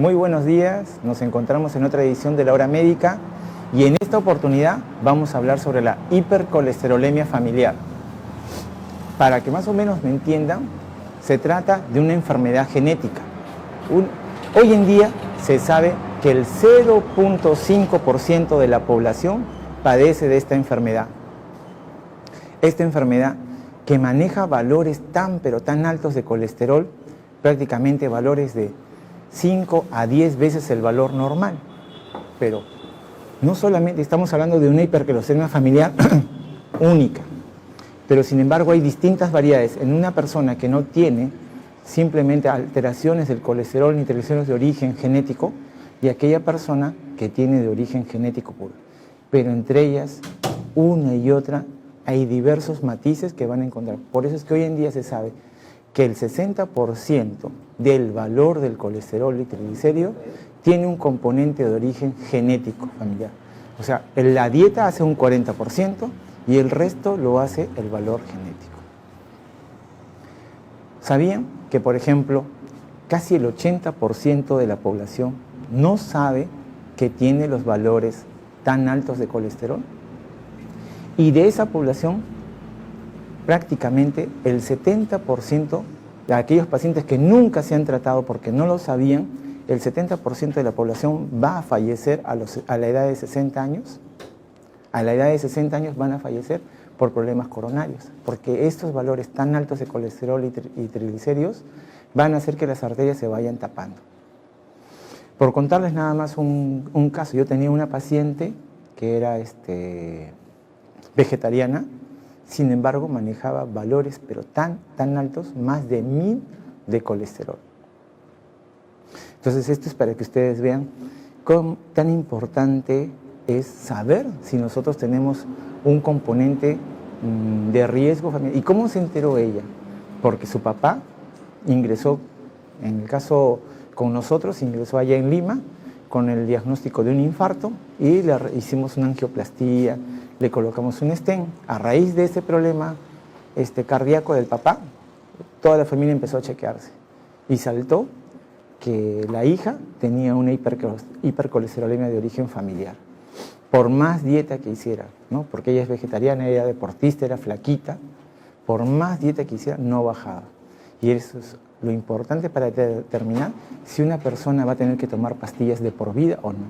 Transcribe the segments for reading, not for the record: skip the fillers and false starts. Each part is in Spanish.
Muy buenos días, nos encontramos en otra edición de La Hora Médica y en esta oportunidad vamos a hablar sobre la hipercolesterolemia familiar. Para que más o menos me entiendan, se trata de una enfermedad genética. Hoy en día se sabe que el 0.5% de la población padece de esta enfermedad. Esta enfermedad que maneja valores pero tan altos de colesterol, prácticamente valores de 5 a 10 veces el valor normal. Pero no solamente estamos hablando de una hipercolesterolemia familiar única, pero sin embargo hay distintas variedades en una persona que no tiene simplemente alteraciones del colesterol ni triglicéridos de origen genético y aquella persona que tiene de origen genético puro. Pero entre ellas, una y otra, hay diversos matices que van a encontrar. Por eso es que hoy en día se sabe que el 60% del valor del colesterol y triglicéridos tiene un componente de origen genético familiar. O sea, la dieta hace un 40% y el resto lo hace el valor genético. ¿Sabían que, por ejemplo, casi el 80% de la población no sabe que tiene los valores tan altos de colesterol? Y de esa población, prácticamente el 70% de aquellos pacientes que nunca se han tratado porque no lo sabían, el 70% de la población va a fallecer a la edad de 60 años. A la edad de 60 años van a fallecer por problemas coronarios, porque estos valores tan altos de colesterol y triglicéridos van a hacer que las arterias se vayan tapando. Por contarles nada más un caso, yo tenía una paciente que era vegetariana, sin embargo manejaba valores pero tan altos, más de 1000 de colesterol. Entonces esto es para que ustedes vean cómo tan importante es saber si nosotros tenemos un componente de riesgo familiar. ¿Y cómo se enteró ella? Porque su papá ingresó, en el caso con nosotros, ingresó allá en Lima con el diagnóstico de un infarto y le hicimos una angioplastía, le colocamos un stent. A raíz de ese problema cardíaco del papá, toda la familia empezó a chequearse y saltó que la hija tenía una hipercolesterolemia de origen familiar. Por más dieta que hiciera, ¿no? Porque ella es vegetariana, era deportista, era flaquita, por más dieta que hiciera, no bajaba. Y eso es lo importante para determinar si una persona va a tener que tomar pastillas de por vida o no.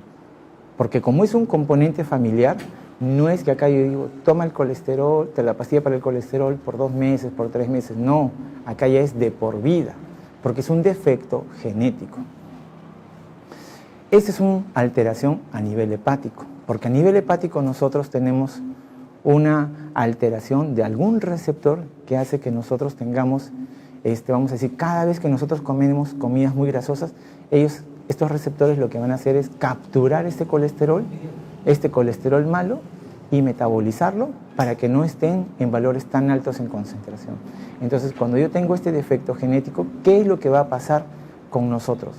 Porque como es un componente familiar, no es que acá yo digo, toma el colesterol, la pastilla para el colesterol por 2 meses, por 3 meses. No, acá ya es de por vida, porque es un defecto genético. Esta es una alteración a nivel hepático, porque a nivel hepático nosotros tenemos una alteración de algún receptor que hace que nosotros tengamos, vamos a decir, cada vez que nosotros comemos comidas muy grasosas, estos receptores lo que van a hacer es capturar este colesterol malo y metabolizarlo para que no estén en valores tan altos en concentración. Entonces, cuando yo tengo este defecto genético, ¿qué es lo que va a pasar con nosotros?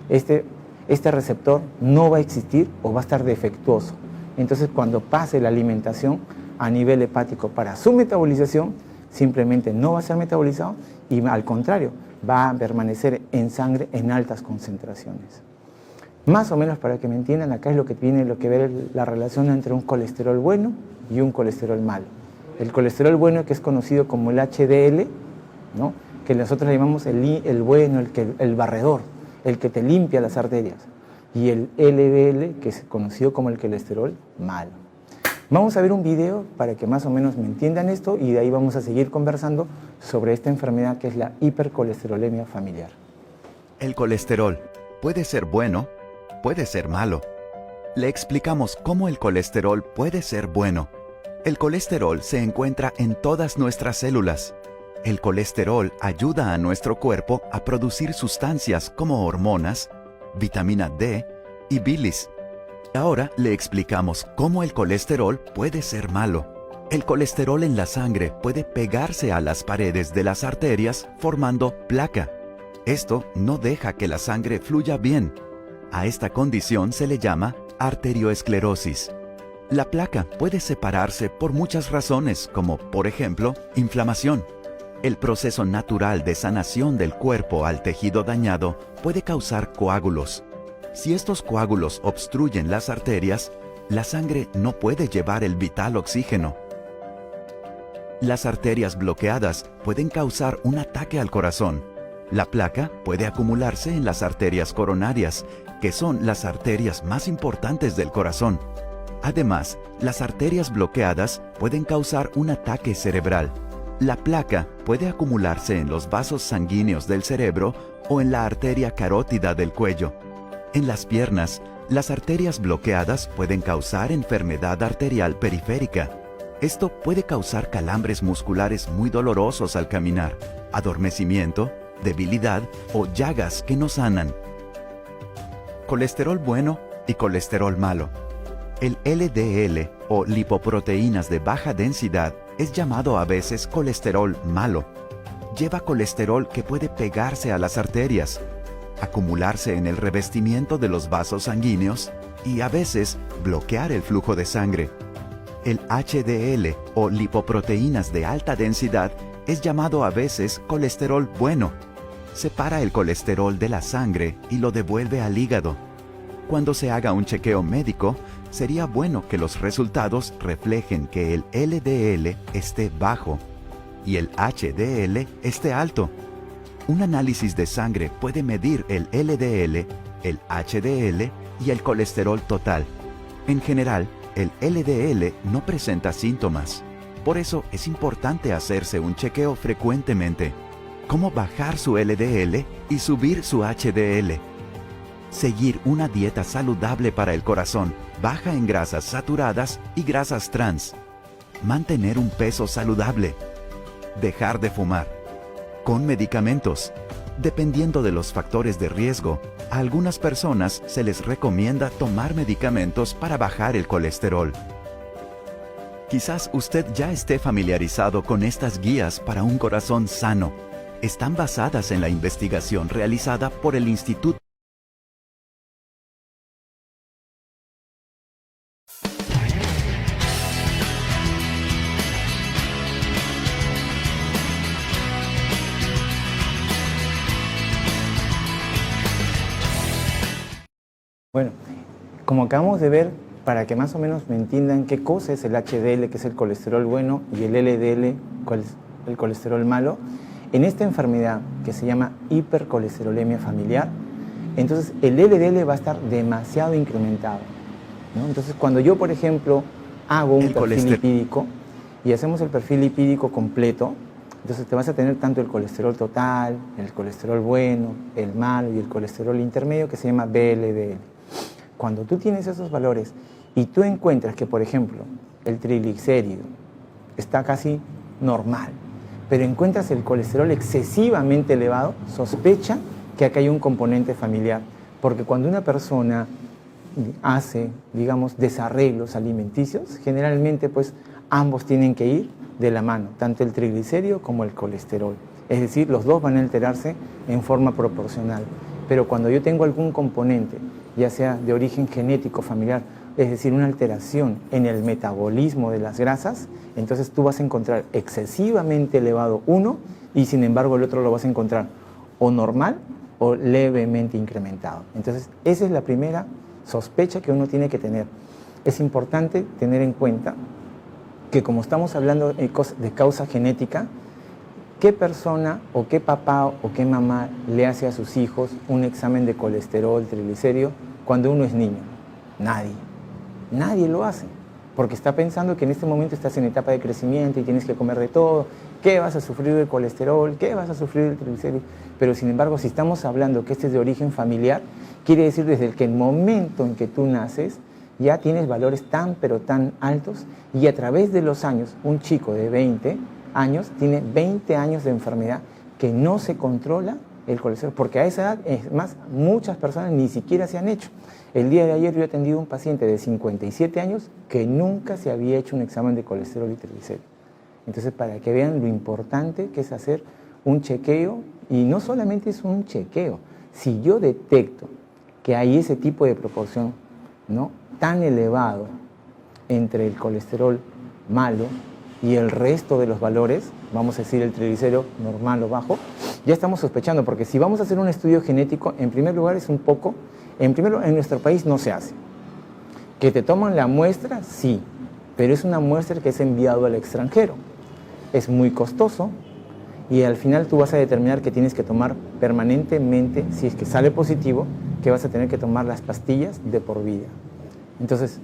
Este receptor no va a existir o va a estar defectuoso. Entonces, cuando pase la alimentación a nivel hepático para su metabolización, simplemente no va a ser metabolizado y al contrario, va a permanecer en sangre en altas concentraciones. Más o menos para que me entiendan, acá es lo que tiene que ver la relación entre un colesterol bueno y un colesterol malo. El colesterol bueno, que es conocido como el HDL, ¿no? Que nosotros le llamamos el bueno, el barredor, el que te limpia las arterias, y el LDL, que es conocido como el colesterol malo. Vamos a ver un video para que más o menos me entiendan esto y de ahí vamos a seguir conversando sobre esta enfermedad que es la hipercolesterolemia familiar. El colesterol puede ser bueno, puede ser malo. Le explicamos cómo el colesterol puede ser bueno. El colesterol se encuentra en todas nuestras células. El colesterol ayuda a nuestro cuerpo a producir sustancias como hormonas, vitamina D y bilis. Ahora le explicamos cómo el colesterol puede ser malo. El colesterol en la sangre puede pegarse a las paredes de las arterias formando placa. Esto no deja que la sangre fluya bien. A esta condición se le llama arterioesclerosis. La placa puede separarse por muchas razones, como por ejemplo, inflamación. El proceso natural de sanación del cuerpo al tejido dañado puede causar coágulos, Si estos coágulos obstruyen las arterias, la sangre no puede llevar el vital oxígeno. Las arterias bloqueadas pueden causar un ataque al corazón. La placa puede acumularse en las arterias coronarias, que son las arterias más importantes del corazón. Además, las arterias bloqueadas pueden causar un ataque cerebral. La placa puede acumularse en los vasos sanguíneos del cerebro o en la arteria carótida del cuello. En las piernas, las arterias bloqueadas pueden causar enfermedad arterial periférica. Esto puede causar calambres musculares muy dolorosos al caminar, adormecimiento, debilidad o llagas que no sanan. Colesterol bueno y colesterol malo. El LDL o lipoproteínas de baja densidad es llamado a veces colesterol malo. Lleva colesterol que puede pegarse a las arterias, acumularse en el revestimiento de los vasos sanguíneos y a veces bloquear el flujo de sangre. El HDL o lipoproteínas de alta densidad es llamado a veces colesterol bueno. Separa el colesterol de la sangre y lo devuelve al hígado. Cuando se haga un chequeo médico, sería bueno que los resultados reflejen que el LDL esté bajo y el HDL esté alto. Un análisis de sangre puede medir el LDL, el HDL y el colesterol total. En general, el LDL no presenta síntomas. Por eso es importante hacerse un chequeo frecuentemente. ¿Cómo bajar su LDL y subir su HDL? Seguir una dieta saludable para el corazón, baja en grasas saturadas y grasas trans. Mantener un peso saludable. Dejar de fumar. Con medicamentos. Dependiendo de los factores de riesgo, a algunas personas se les recomienda tomar medicamentos para bajar el colesterol. Quizás usted ya esté familiarizado con estas guías para un corazón sano. Están basadas en la investigación realizada por el Instituto. Bueno, como acabamos de ver, para que más o menos me entiendan qué cosa es el HDL, que es el colesterol bueno, y el LDL, el colesterol malo, en esta enfermedad que se llama hipercolesterolemia familiar, entonces el LDL va a estar demasiado incrementado, ¿no? Entonces cuando yo, por ejemplo, hago un perfil lipídico y hacemos el perfil lipídico completo, entonces te vas a tener tanto el colesterol total, el colesterol bueno, el malo y el colesterol intermedio, que se llama VLDL. Cuando tú tienes esos valores y tú encuentras que, por ejemplo, el triglicérido está casi normal, pero encuentras el colesterol excesivamente elevado, sospecha que acá hay un componente familiar. Porque cuando una persona hace, digamos, desarreglos alimenticios, generalmente pues ambos tienen que ir de la mano, tanto el triglicérido como el colesterol. Es decir, los dos van a alterarse en forma proporcional. Pero cuando yo tengo algún componente, ya sea de origen genético familiar, es decir, una alteración en el metabolismo de las grasas, entonces tú vas a encontrar excesivamente elevado uno y sin embargo el otro lo vas a encontrar o normal o levemente incrementado. Entonces esa es la primera sospecha que uno tiene que tener. Es importante tener en cuenta que como estamos hablando de causa genética, ¿qué persona o qué papá o qué mamá le hace a sus hijos un examen de colesterol, triglicérido cuando uno es niño? Nadie. Nadie lo hace, porque está pensando que en este momento estás en etapa de crecimiento y tienes que comer de todo, ¿qué vas a sufrir del colesterol? ¿Qué vas a sufrir del triglicérido? Pero sin embargo, si estamos hablando que este es de origen familiar, quiere decir desde el momento en que tú naces, ya tienes valores tan pero tan altos y a través de los años, un chico de 20 años tiene 20 años de enfermedad que no se controla el colesterol, porque a esa edad, es más, muchas personas ni siquiera se han hecho. El día de ayer yo he atendido a un paciente de 57 años que nunca se había hecho un examen de colesterol y triglicéridos. Entonces, para que vean lo importante que es hacer un chequeo, y no solamente es un chequeo, si yo detecto que hay ese tipo de proporción, ¿no?, tan elevado entre el colesterol malo y el resto de los valores, vamos a decir el triglicérido normal o bajo, ya estamos sospechando, porque si vamos a hacer un estudio genético, en primer lugar es un poco Primero, en nuestro país no se hace. ¿Que te toman la muestra? Sí, pero es una muestra que es enviado al extranjero. Es muy costoso y al final tú vas a determinar que tienes que tomar permanentemente, si es que sale positivo, que vas a tener que tomar las pastillas de por vida. Entonces,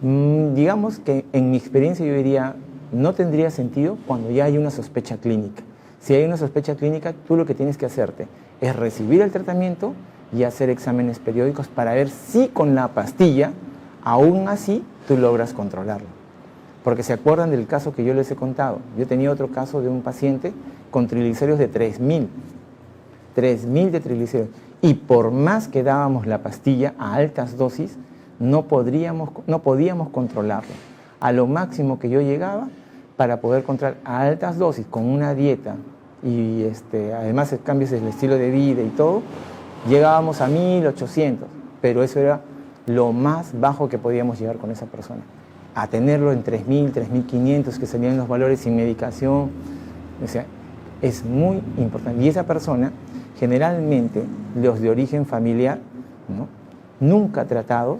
digamos que en mi experiencia yo diría, no tendría sentido cuando ya hay una sospecha clínica. Si hay una sospecha clínica, tú lo que tienes que hacerte es recibir el tratamiento y hacer exámenes periódicos para ver si con la pastilla, aún así, tú logras controlarlo. Porque se acuerdan del caso que yo les he contado. Yo tenía otro caso de un paciente con triglicéridos de 3.000 de triglicéridos. Y por más que dábamos la pastilla a altas dosis, no podíamos controlarlo. A lo máximo que yo llegaba para poder controlar a altas dosis con una dieta y además cambios en el estilo de vida y todo, llegábamos a 1.800, pero eso era lo más bajo que podíamos llegar con esa persona. A tenerlo en 3.000, 3.500, que serían los valores sin medicación, o sea, es muy importante. Y esa persona, generalmente, los de origen familiar, ¿no?, nunca tratados,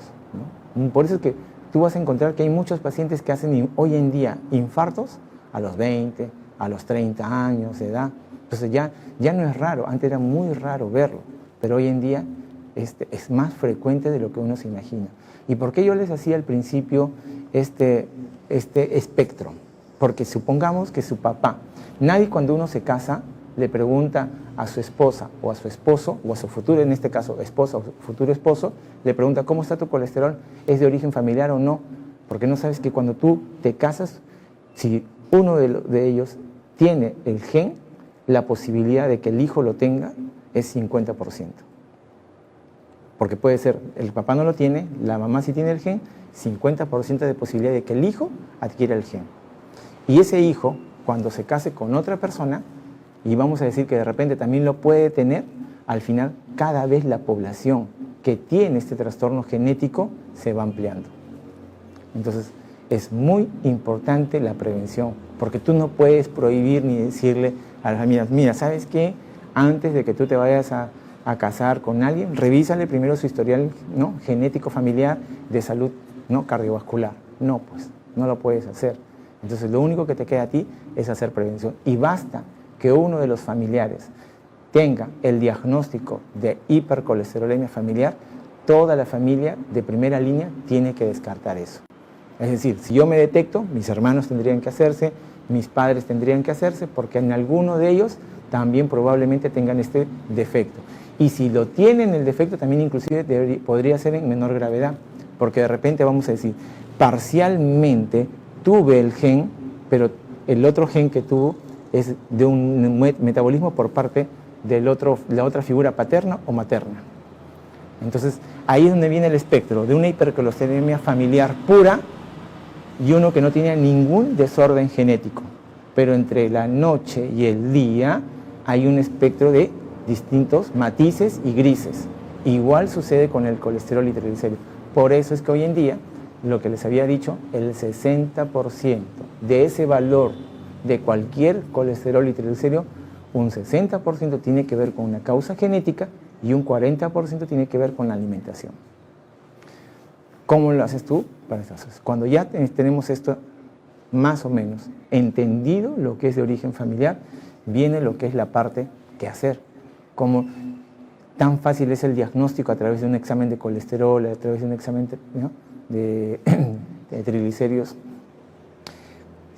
¿no? Por eso es que tú vas a encontrar que hay muchos pacientes que hacen hoy en día infartos a los 20, a los 30 años de edad. Entonces ya no es raro, antes era muy raro verlo, pero hoy en día es más frecuente de lo que uno se imagina. ¿Y por qué yo les hacía al principio este espectro? Porque supongamos que su papá, nadie cuando uno se casa le pregunta a su esposa o a su esposo o a su futuro, en este caso esposa o futuro esposo, le pregunta ¿cómo está tu colesterol? ¿Es de origen familiar o no? Porque no sabes que cuando tú te casas, si uno de ellos tiene el gen, la posibilidad de que el hijo lo tenga es 50%. Porque puede ser, el papá no lo tiene, la mamá sí tiene el gen, 50% de posibilidad de que el hijo adquiera el gen. Y ese hijo, cuando se case con otra persona, y vamos a decir que de repente también lo puede tener, al final cada vez la población que tiene este trastorno genético se va ampliando. Entonces es muy importante la prevención, porque tú no puedes prohibir ni decirle a las familias, mira, ¿sabes qué? Antes de que tú te vayas a casar con alguien, revísale primero su historial, ¿no?, genético familiar de salud, ¿no?, cardiovascular. No, pues, no lo puedes hacer. Entonces lo único que te queda a ti es hacer prevención. Y basta que uno de los familiares tenga el diagnóstico de hipercolesterolemia familiar, toda la familia de primera línea tiene que descartar eso. Es decir, si yo me detecto, mis hermanos tendrían que hacerse, mis padres tendrían que hacerse, porque en alguno de ellos también probablemente tengan este defecto. Y si lo tienen el defecto, también inclusive podría ser en menor gravedad, porque de repente vamos a decir, parcialmente tuve el gen, pero el otro gen que tuvo es de un metabolismo por parte de la otra figura paterna o materna. Entonces, ahí es donde viene el espectro de una hipercolesterolemia familiar pura y uno que no tiene ningún desorden genético. Pero entre la noche y el día hay un espectro de distintos matices y grises. Igual sucede con el colesterol y triglicéridos. Por eso es que hoy en día, lo que les había dicho, el 60% de ese valor de cualquier colesterol y triglicérido, un 60% tiene que ver con una causa genética y un 40% tiene que ver con la alimentación. ¿Cómo lo haces tú? Cuando ya tenemos esto más o menos entendido, lo que es de origen familiar, viene lo que es la parte que hacer. Como tan fácil es el diagnóstico a través de un examen de colesterol, a través de un examen de triglicéridos.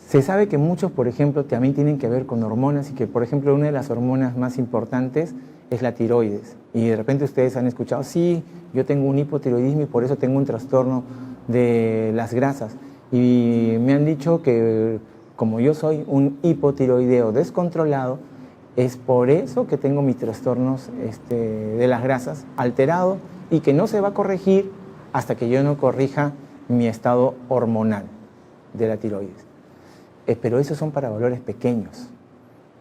Se sabe que muchos, por ejemplo, también tienen que ver con hormonas y que, por ejemplo, una de las hormonas más importantes es la tiroides. Y de repente ustedes han escuchado, sí, yo tengo un hipotiroidismo y por eso tengo un trastorno de las grasas. Y me han dicho que como yo soy un hipotiroideo descontrolado, es por eso que tengo mis trastornos de las grasas alterado y que no se va a corregir hasta que yo no corrija mi estado hormonal de la tiroides. Pero esos son para valores pequeños.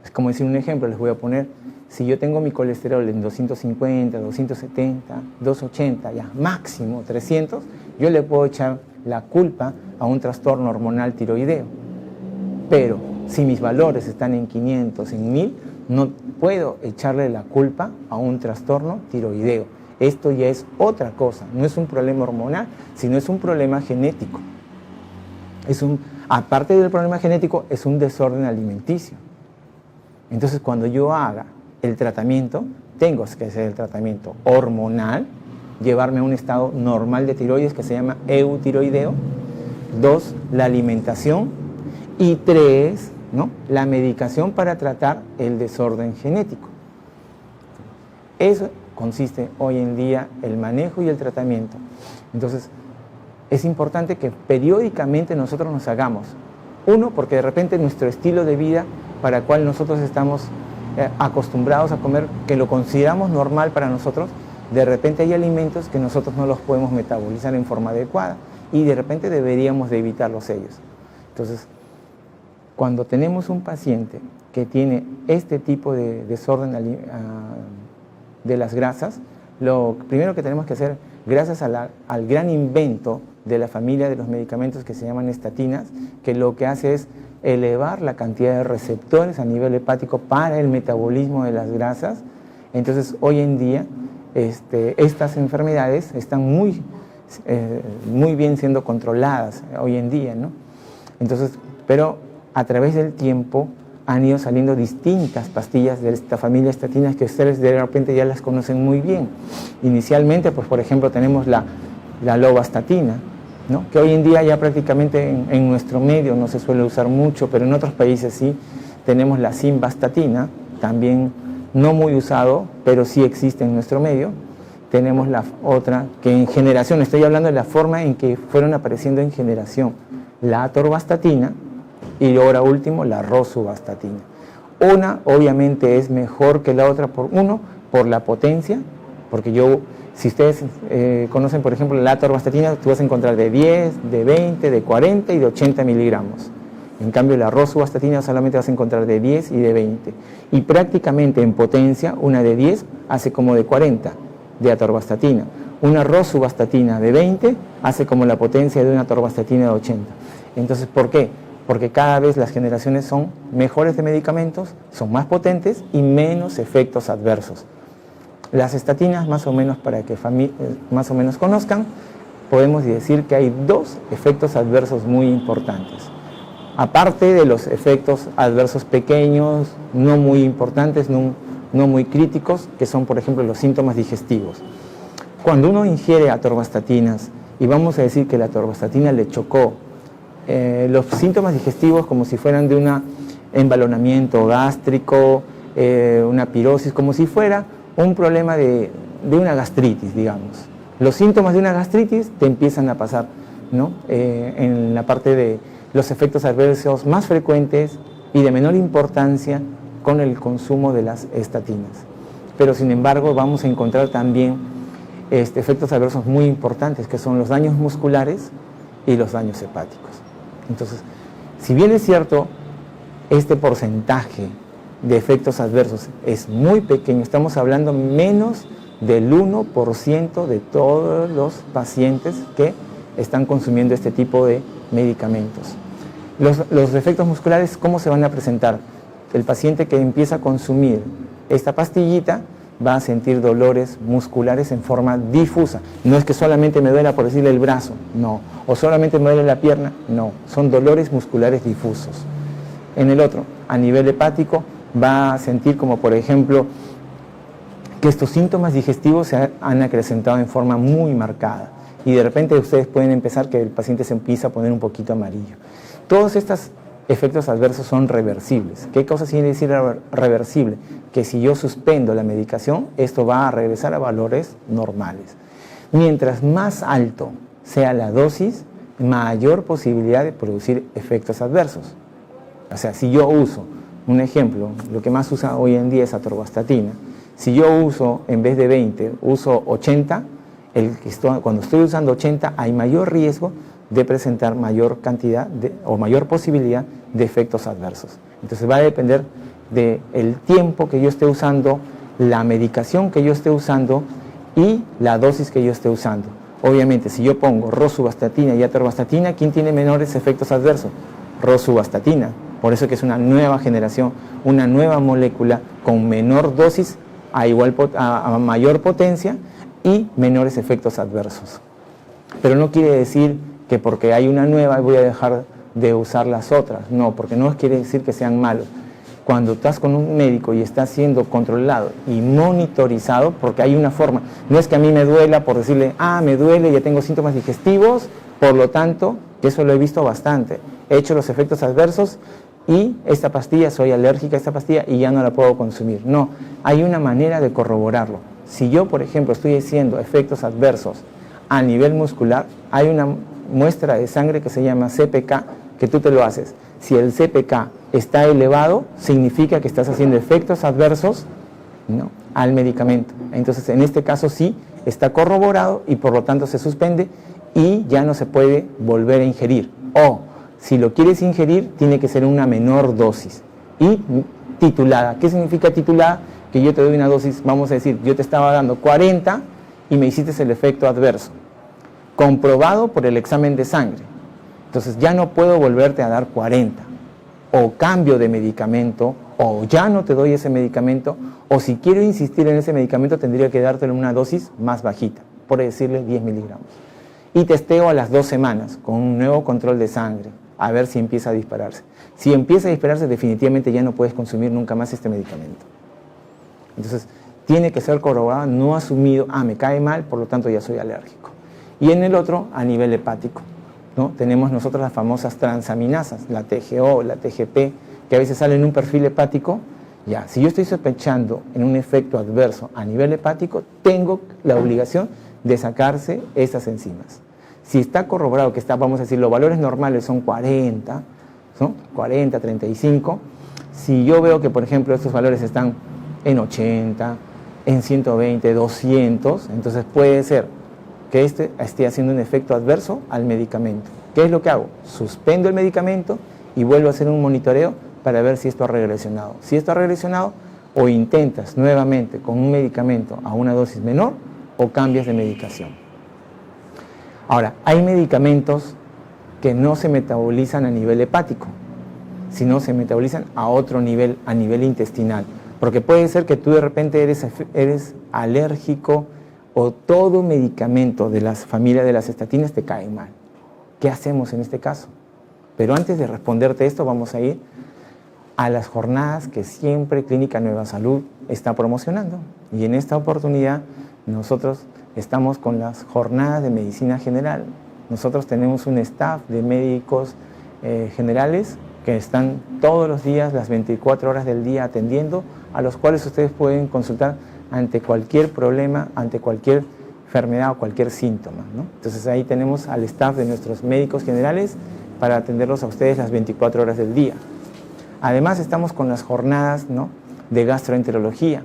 Es como decir un ejemplo, les voy a poner, si yo tengo mi colesterol en 250, 270, 280, ya máximo 300, yo le puedo echar la culpa a un trastorno hormonal tiroideo. Pero si mis valores están en 500, en 1000, no puedo echarle la culpa a un trastorno tiroideo. Esto ya es otra cosa, no es un problema hormonal, sino es un problema genético. Aparte del problema genético, es un desorden alimenticio. Entonces, cuando yo haga el tratamiento, tengo que hacer el tratamiento hormonal, llevarme a un estado normal de tiroides que se llama eutiroideo. 2, la alimentación. Y 3, ¿no?, la medicación para tratar el desorden genético. Eso consiste hoy en día el manejo y el tratamiento. Entonces, es importante que periódicamente nosotros nos hagamos. Uno, porque de repente nuestro estilo de vida para el cual nosotros estamos acostumbrados a comer, que lo consideramos normal para nosotros, de repente hay alimentos que nosotros no los podemos metabolizar en forma adecuada y de repente deberíamos de evitarlos ellos. Entonces, cuando tenemos un paciente que tiene este tipo de desorden de las grasas, lo primero que tenemos que hacer, gracias al gran invento de la familia de los medicamentos que se llaman estatinas, que lo que hace es elevar la cantidad de receptores a nivel hepático para el metabolismo de las grasas. Entonces, hoy en día, estas enfermedades están muy bien siendo controladas hoy en día, ¿no? Entonces, pero a través del tiempo han ido saliendo distintas pastillas de esta familia estatinas que ustedes de repente ya las conocen muy bien. Inicialmente, pues por ejemplo, tenemos la lovastatina, ¿no?, que hoy en día ya prácticamente en nuestro medio no se suele usar mucho, pero en otros países sí. Tenemos la simvastatina, también no muy usado, pero sí existe en nuestro medio. Tenemos la otra que en generación, estoy hablando de la forma en que fueron apareciendo en generación, la atorvastatina, y ahora último la rosuvastatina. Una obviamente es mejor que la otra por la potencia, porque si ustedes conocen por ejemplo la atorvastatina, tú vas a encontrar de 10, de 20, de 40 y de 80 miligramos. En cambio la rosuvastatina solamente vas a encontrar de 10 y de 20. Y prácticamente en potencia una de 10 hace como de 40 de atorvastatina. Una rosuvastatina de 20 hace como la potencia de una atorvastatina de 80. Entonces, ¿por qué? Porque cada vez las generaciones son mejores de medicamentos, son más potentes y menos efectos adversos. Las estatinas, más o menos para que más o menos conozcan, podemos decir que hay 2 efectos adversos muy importantes. Aparte de los efectos adversos pequeños, no muy importantes, no muy críticos, que son por ejemplo los síntomas digestivos. Cuando uno ingiere atorvastatinas y vamos a decir que la atorvastatina le chocó los síntomas digestivos como si fueran de un embalonamiento gástrico, una pirosis, como si fuera un problema de una gastritis, digamos. Los síntomas de una gastritis te empiezan a pasar, ¿no?, en la parte de los efectos adversos más frecuentes y de menor importancia con el consumo de las estatinas. Pero sin embargo vamos a encontrar también efectos adversos muy importantes, que son los daños musculares y los daños hepáticos. Entonces, si bien es cierto, este porcentaje de efectos adversos es muy pequeño, estamos hablando menos del 1% de todos los pacientes que están consumiendo este tipo de medicamentos. Los efectos musculares, ¿cómo se van a presentar? El paciente que empieza a consumir esta pastillita va a sentir dolores musculares en forma difusa. No es que solamente me duela, por decirle, el brazo, no. O solamente me duele la pierna, no. Son dolores musculares difusos. En el otro, a nivel hepático, va a sentir como, por ejemplo, que estos síntomas digestivos se han acrecentado en forma muy marcada. Y de repente ustedes pueden empezar que el paciente se empieza a poner un poquito amarillo. Todos estos efectos adversos son reversibles. ¿Qué cosa quiere decir reversible? Que si yo suspendo la medicación, esto va a regresar a valores normales. Mientras más alto sea la dosis, mayor posibilidad de producir efectos adversos. O sea, si yo uso, un ejemplo, lo que más usa hoy en día es atorvastatina. Si yo uso, en vez de 20, uso 80, cuando estoy usando 80 hay mayor riesgo de presentar mayor cantidad o mayor posibilidad de efectos adversos. Entonces va a depender del tiempo que yo esté usando, la medicación que yo esté usando y la dosis que yo esté usando. Obviamente, si yo pongo rosuvastatina y atorvastatina, ¿quién tiene menores efectos adversos? Rosuvastatina. Por eso que es una nueva generación, una nueva molécula con menor dosis a mayor potencia y menores efectos adversos. Pero no quiere decir que porque hay una nueva voy a dejar de usar las otras. No, porque no quiere decir que sean malos. Cuando estás con un médico y estás siendo controlado y monitorizado, porque hay una forma, no es que a mí me duela por decirle, me duele, ya tengo síntomas digestivos, por lo tanto, eso lo he visto bastante, he hecho los efectos adversos y esta pastilla, soy alérgica a esta pastilla y ya no la puedo consumir. No, hay una manera de corroborarlo. Si yo, por ejemplo, estoy haciendo efectos adversos a nivel muscular, hay una muestra de sangre que se llama CPK, que tú te lo haces. Si el CPK está elevado, significa que estás haciendo efectos adversos, ¿no?, al medicamento. Entonces, en este caso sí está corroborado y por lo tanto se suspende y ya no se puede volver a ingerir. O, si lo quieres ingerir, tiene que ser una menor dosis y titulada. ¿Qué significa titulada? Que yo te doy una dosis, vamos a decir, yo te estaba dando 40 y me hiciste el efecto adverso, comprobado por el examen de sangre. Entonces ya no puedo volverte a dar 40, o cambio de medicamento, o ya no te doy ese medicamento, o si quiero insistir en ese medicamento tendría que dártelo en una dosis más bajita, por decirle 10 miligramos. Y testeo a las 2 semanas con un nuevo control de sangre, a ver si empieza a dispararse. Si empieza a dispararse, definitivamente ya no puedes consumir nunca más este medicamento. Entonces, tiene que ser corroborado, no asumido, me cae mal, por lo tanto ya soy alérgico. Y en el otro, a nivel hepático, ¿no? Tenemos nosotros las famosas transaminasas, la TGO, la TGP, que a veces salen en un perfil hepático. Ya, si yo estoy sospechando en un efecto adverso a nivel hepático, tengo la obligación de sacarse esas enzimas. Si está corroborado que está, vamos a decir, los valores normales son 40, ¿no? 40, 35, si yo veo que, por ejemplo, estos valores están en 80, en 120, 200, entonces puede ser que esté haciendo un efecto adverso al medicamento. ¿Qué es lo que hago? Suspendo el medicamento y vuelvo a hacer un monitoreo para ver si esto ha regresionado. Si esto ha regresionado, o intentas nuevamente con un medicamento a una dosis menor o cambias de medicación. Ahora, hay medicamentos que no se metabolizan a nivel hepático, sino se metabolizan a otro nivel, a nivel intestinal. Porque puede ser que tú de repente eres alérgico o todo medicamento de la familia de las estatinas te cae mal. ¿Qué hacemos en este caso? Pero antes de responderte esto, vamos a ir a las jornadas que siempre Clínica Nueva Salud está promocionando. Y en esta oportunidad nosotros estamos con las jornadas de medicina general. Nosotros tenemos un staff de médicos generales que están todos los días, las 24 horas del día atendiendo, a los cuales ustedes pueden consultar ante cualquier problema, ante cualquier enfermedad o cualquier síntoma, ¿no? Entonces ahí tenemos al staff de nuestros médicos generales para atenderlos a ustedes las 24 horas del día. Además estamos con las jornadas, ¿no?, de gastroenterología,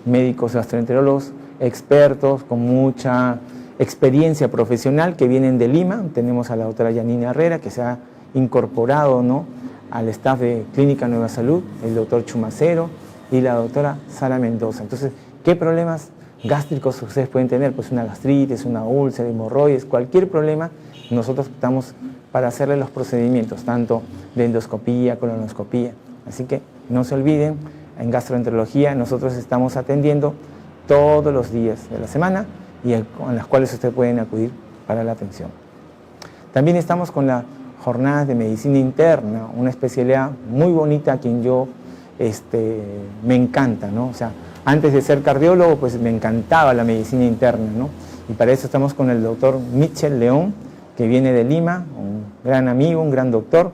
médicos gastroenterólogos expertos con mucha experiencia profesional que vienen de Lima. Tenemos a la doctora Yanina Herrera, que se ha incorporado, ¿no?, al staff de Clínica Nueva Salud, el doctor Chumacero y la doctora Sara Mendoza. Entonces, ¿qué problemas gástricos ustedes pueden tener? Pues una gastritis, una úlcera, hemorroides, cualquier problema, nosotros estamos para hacerle los procedimientos, tanto de endoscopía, colonoscopía. Así que no se olviden, en gastroenterología nosotros estamos atendiendo todos los días de la semana y con las cuales ustedes pueden acudir para la atención. También estamos con las jornadas de medicina interna, una especialidad muy bonita a quien yo me encanta, ¿no? O sea, antes de ser cardiólogo, pues me encantaba la medicina interna, ¿no? Y para eso estamos con el doctor Michel León, que viene de Lima, un gran amigo, un gran doctor,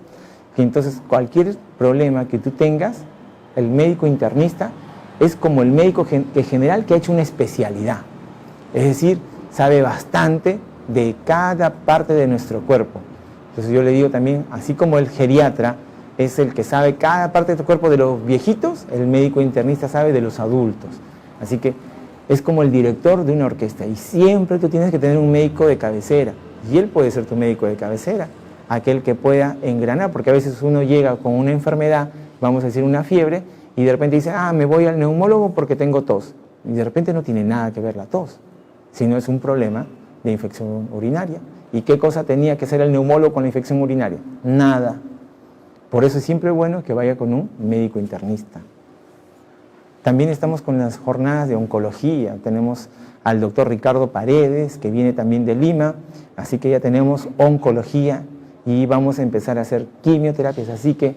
que entonces cualquier problema que tú tengas, el médico internista es como el médico general que ha hecho una especialidad, es decir, sabe bastante de cada parte de nuestro cuerpo. Entonces yo le digo también, así como el geriatra es el que sabe cada parte de tu cuerpo de los viejitos, el médico internista sabe de los adultos. Así que es como el director de una orquesta y siempre tú tienes que tener un médico de cabecera y él puede ser tu médico de cabecera, aquel que pueda engranar, porque a veces uno llega con una enfermedad, vamos a decir una fiebre, y de repente dice, me voy al neumólogo porque tengo tos. Y de repente no tiene nada que ver la tos, sino es un problema de infección urinaria. ¿Y qué cosa tenía que hacer el neumólogo con la infección urinaria? Nada. Por eso es siempre bueno que vaya con un médico internista. También estamos con las jornadas de oncología. Tenemos al doctor Ricardo Paredes, que viene también de Lima, así que ya tenemos oncología y vamos a empezar a hacer quimioterapias, así que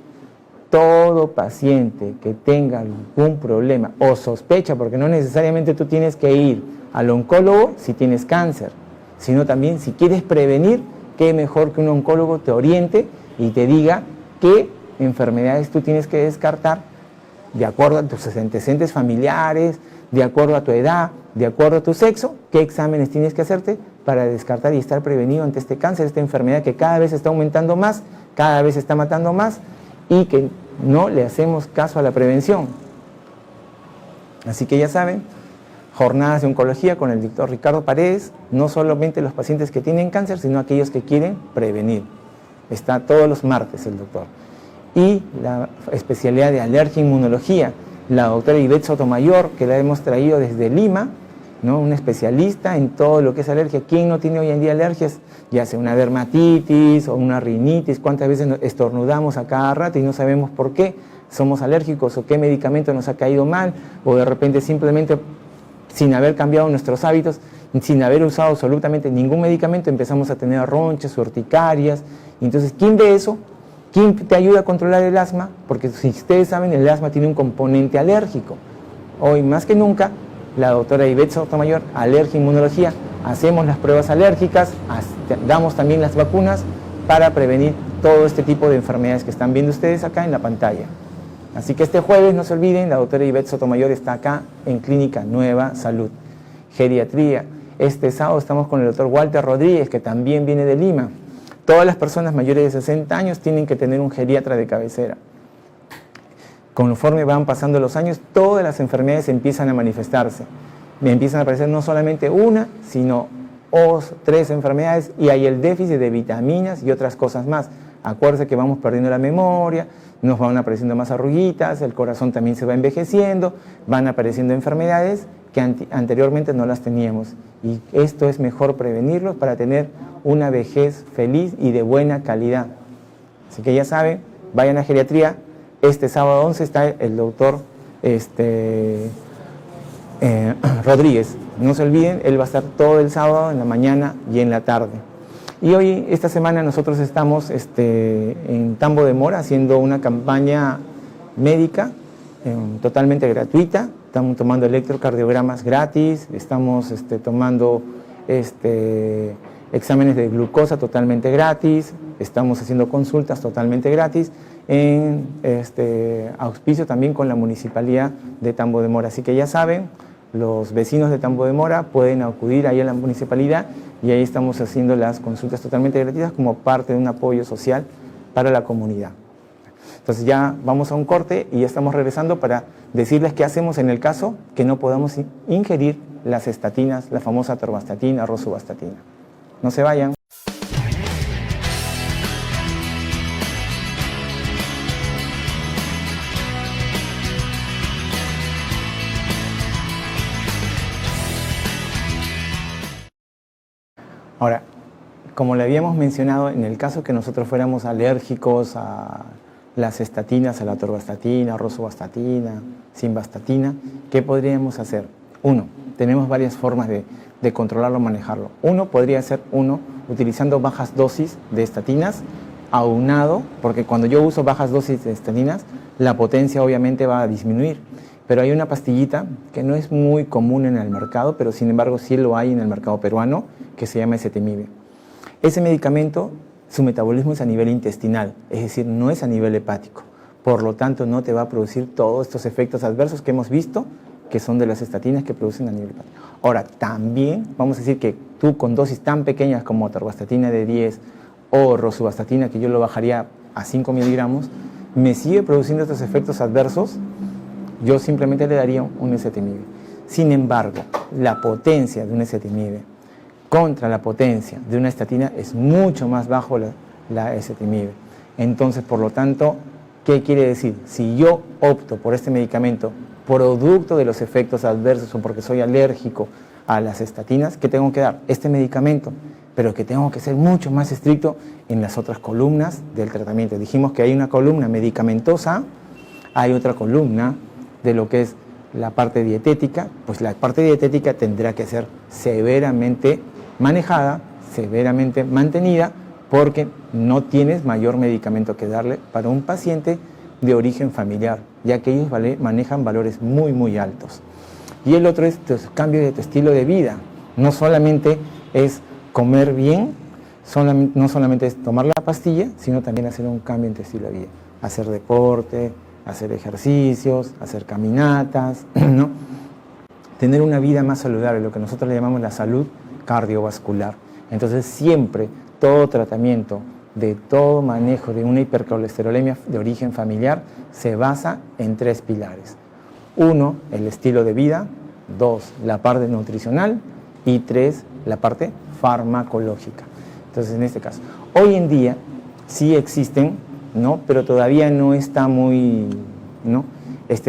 todo paciente que tenga algún problema o sospecha, porque no necesariamente tú tienes que ir al oncólogo si tienes cáncer, sino también si quieres prevenir, qué mejor que un oncólogo te oriente y te diga qué enfermedades tú tienes que descartar de acuerdo a tus antecedentes familiares, de acuerdo a tu edad, de acuerdo a tu sexo, qué exámenes tienes que hacerte para descartar y estar prevenido ante este cáncer, esta enfermedad que cada vez está aumentando más, cada vez está matando más y que no le hacemos caso a la prevención. Así que ya saben, jornadas de oncología con el doctor Ricardo Paredes, no solamente los pacientes que tienen cáncer, sino aquellos que quieren prevenir. Está todos los martes el doctor. Y la especialidad de alergia e inmunología, la doctora Ivette Sotomayor, que la hemos traído desde Lima, ¿no? Una especialista en todo lo que es alergia. ¿Quién no tiene hoy en día alergias? Ya sea una dermatitis o una rinitis, cuántas veces estornudamos a cada rato y no sabemos por qué somos alérgicos o qué medicamento nos ha caído mal, o de repente simplemente sin haber cambiado nuestros hábitos, sin haber usado absolutamente ningún medicamento, empezamos a tener ronchas, urticarias. Entonces, ¿quién ve eso? ¿Quién te ayuda a controlar el asma? Porque si ustedes saben, el asma tiene un componente alérgico. Hoy más que nunca, la doctora Ivette Sotomayor, alergia e inmunología, hacemos las pruebas alérgicas, damos también las vacunas para prevenir todo este tipo de enfermedades que están viendo ustedes acá en la pantalla. Así que este jueves, no se olviden, la doctora Ivette Sotomayor está acá en Clínica Nueva Salud. Geriatría, este sábado estamos con el doctor Walter Rodríguez, que también viene de Lima. Todas las personas mayores de 60 años tienen que tener un geriatra de cabecera. Conforme van pasando los años, todas las enfermedades empiezan a manifestarse. Empiezan a aparecer no solamente una, sino 3 enfermedades, y hay el déficit de vitaminas y otras cosas más. Acuérdense que vamos perdiendo la memoria, nos van apareciendo más arruguitas, el corazón también se va envejeciendo, van apareciendo enfermedades que anteriormente no las teníamos. Y esto es mejor prevenirlos para tener una vejez feliz y de buena calidad. Así que ya saben, vayan a geriatría. Este sábado 11 está el doctor Rodríguez. No se olviden, él va a estar todo el sábado en la mañana y en la tarde. Y hoy, esta semana, nosotros estamos en Tambo de Mora haciendo una campaña médica totalmente gratuita. Estamos tomando electrocardiogramas gratis, estamos tomando exámenes de glucosa totalmente gratis, estamos haciendo consultas totalmente gratis en auspicio también con la Municipalidad de Tambo de Mora. Así que ya saben, los vecinos de Tambo de Mora pueden acudir ahí a la municipalidad y ahí estamos haciendo las consultas totalmente gratuitas como parte de un apoyo social para la comunidad. Entonces ya vamos a un corte y ya estamos regresando para decirles qué hacemos en el caso que no podamos ingerir las estatinas, la famosa atorvastatina, rosuvastatina. No se vayan. Ahora, como le habíamos mencionado, en el caso que nosotros fuéramos alérgicos a las estatinas, a la atorvastatina, rosuvastatina, simvastatina, ¿qué podríamos hacer? Uno, tenemos varias formas de controlarlo o manejarlo. Uno podría ser utilizando bajas dosis de estatinas, aunado, porque cuando yo uso bajas dosis de estatinas, la potencia obviamente va a disminuir. Pero hay una pastillita que no es muy común en el mercado, pero sin embargo sí lo hay en el mercado peruano, que se llama ezetimibe. Ese medicamento, su metabolismo es a nivel intestinal, es decir, no es a nivel hepático. Por lo tanto, no te va a producir todos estos efectos adversos que hemos visto, que son de las estatinas que producen a nivel hepático. Ahora, también vamos a decir que tú con dosis tan pequeñas como atorvastatina de 10 o rosuvastatina, que yo lo bajaría a 5 miligramos, me sigue produciendo estos efectos adversos, yo simplemente le daría un ezetimibe. Sin embargo, la potencia de un ezetimibe contra la potencia de una estatina es mucho más bajo la ezetimibe. Entonces, por lo tanto, ¿qué quiere decir? Si yo opto por este medicamento producto de los efectos adversos o porque soy alérgico a las estatinas, ¿qué tengo que dar? Este medicamento, pero que tengo que ser mucho más estricto en las otras columnas del tratamiento. Dijimos que hay una columna medicamentosa, hay otra columna de lo que es la parte dietética, pues la parte dietética tendrá que ser severamente manejada, severamente mantenida, porque no tienes mayor medicamento que darle para un paciente de origen familiar, ya que ellos manejan valores muy, muy altos. Y el otro es cambio de tu estilo de vida. No solamente es comer bien, no solamente es tomar la pastilla, sino también hacer un cambio en tu estilo de vida. Hacer deporte, hacer ejercicios, hacer caminatas, ¿no? Tener una vida más saludable, lo que nosotros le llamamos la salud cardiovascular. Entonces siempre todo tratamiento, de todo manejo de una hipercolesterolemia de origen familiar se basa en 3 pilares. 1, el estilo de vida. 2, la parte nutricional. Y 3, la parte farmacológica. Entonces, en este caso, hoy en día sí existen, ¿no? Pero todavía no está muy, ¿no?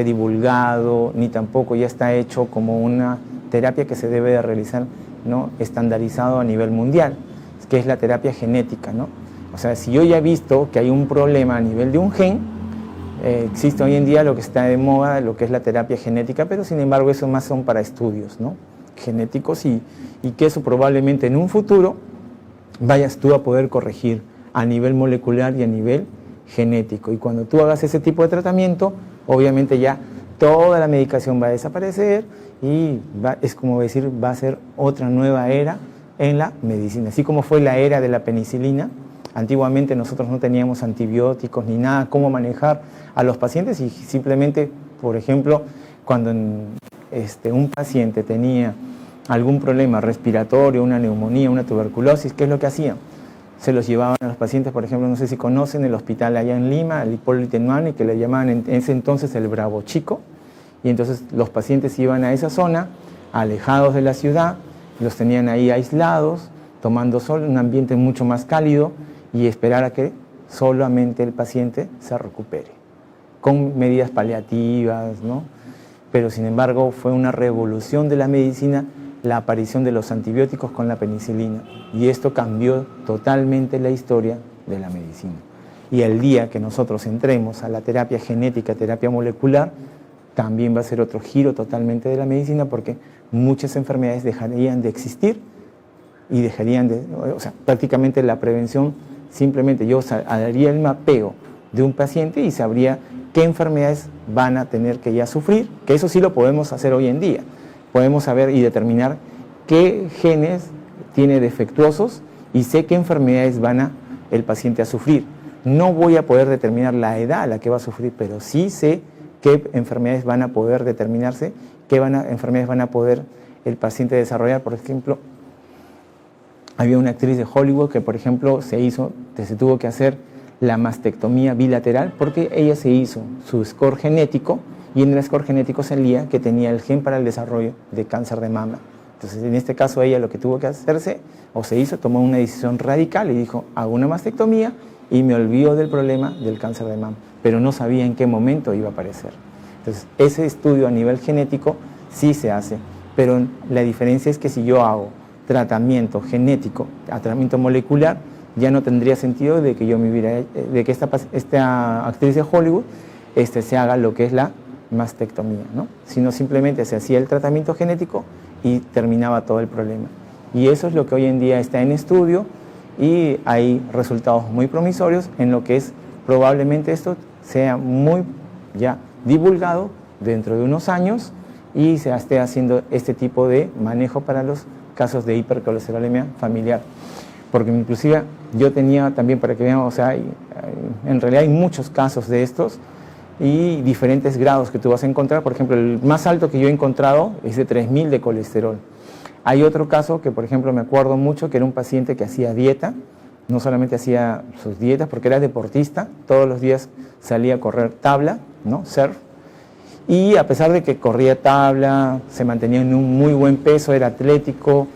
Divulgado, ni tampoco ya está hecho como una terapia que se debe de realizar, ¿no? Estandarizado a nivel mundial, que es la terapia genética, ¿no? O sea, si yo ya he visto que hay un problema a nivel de un gen, existe hoy en día lo que está de moda, lo que es la terapia genética, pero sin embargo eso más son para estudios, ¿no? Genéticos y que eso probablemente en un futuro vayas tú a poder corregir a nivel molecular y a nivel genético. Y cuando tú hagas ese tipo de tratamiento, obviamente ya toda la medicación va a desaparecer y es como decir, va a ser otra nueva era en la medicina. Así como fue la era de la penicilina, antiguamente nosotros no teníamos antibióticos ni nada, cómo manejar a los pacientes y simplemente, por ejemplo, cuando un paciente tenía algún problema respiratorio, una neumonía, una tuberculosis, ¿qué es lo que hacían? Se los llevaban a los pacientes, por ejemplo, no sé si conocen el hospital allá en Lima, el Hipólito Unanue, que le llamaban en ese entonces el Bravo Chico, y entonces los pacientes iban a esa zona, alejados de la ciudad, los tenían ahí aislados, tomando sol, un ambiente mucho más cálido, y esperar a que solamente el paciente se recupere, con medidas paliativas, ¿no? Pero sin embargo fue una revolución de la medicina la aparición de los antibióticos con la penicilina, y esto cambió totalmente la historia de la medicina. Y el día que nosotros entremos a la terapia genética, terapia molecular, también va a ser otro giro totalmente de la medicina, porque muchas enfermedades dejarían de existir y dejarían de, o sea, prácticamente la prevención, simplemente yo haría el mapeo de un paciente y sabría qué enfermedades van a tener que ya sufrir, que eso sí lo podemos hacer hoy en día. Podemos saber y determinar qué genes tiene defectuosos y sé qué enfermedades van el paciente a sufrir. No voy a poder determinar la edad a la que va a sufrir, pero sí sé qué enfermedades van a poder determinarse, qué enfermedades van a poder el paciente desarrollar. Por ejemplo, había una actriz de Hollywood que, por ejemplo, se tuvo que hacer la mastectomía bilateral porque ella se hizo su score genético y en el score genético salía que tenía el gen para el desarrollo de cáncer de mama. Entonces, en este caso, ella lo que tuvo que hacerse, o se hizo, tomó una decisión radical y dijo, hago una mastectomía y me olvido del problema del cáncer de mama, pero no sabía en qué momento iba a aparecer. Entonces, ese estudio a nivel genético sí se hace, pero la diferencia es que si yo hago tratamiento genético a tratamiento molecular, ya no tendría sentido de que yo de que esta actriz de Hollywood se haga lo que es la mastectomía, ¿no? Sino simplemente se hacía el tratamiento genético y terminaba todo el problema. Y eso es lo que hoy en día está en estudio y hay resultados muy promisorios en lo que es probablemente esto sea muy ya divulgado dentro de unos años y se esté haciendo este tipo de manejo para los casos de hipercolesterolemia familiar. Porque inclusive yo tenía también, para que vean, o sea, en realidad hay muchos casos de estos y diferentes grados que tú vas a encontrar. Por ejemplo, el más alto que yo he encontrado es de 3000 de colesterol. Hay otro caso que, por ejemplo, me acuerdo mucho, que era un paciente que hacía dieta, no solamente hacía sus dietas, porque era deportista, todos los días salía a correr tabla, ¿no? Surf, y a pesar de que corría tabla, se mantenía en un muy buen peso, era atlético,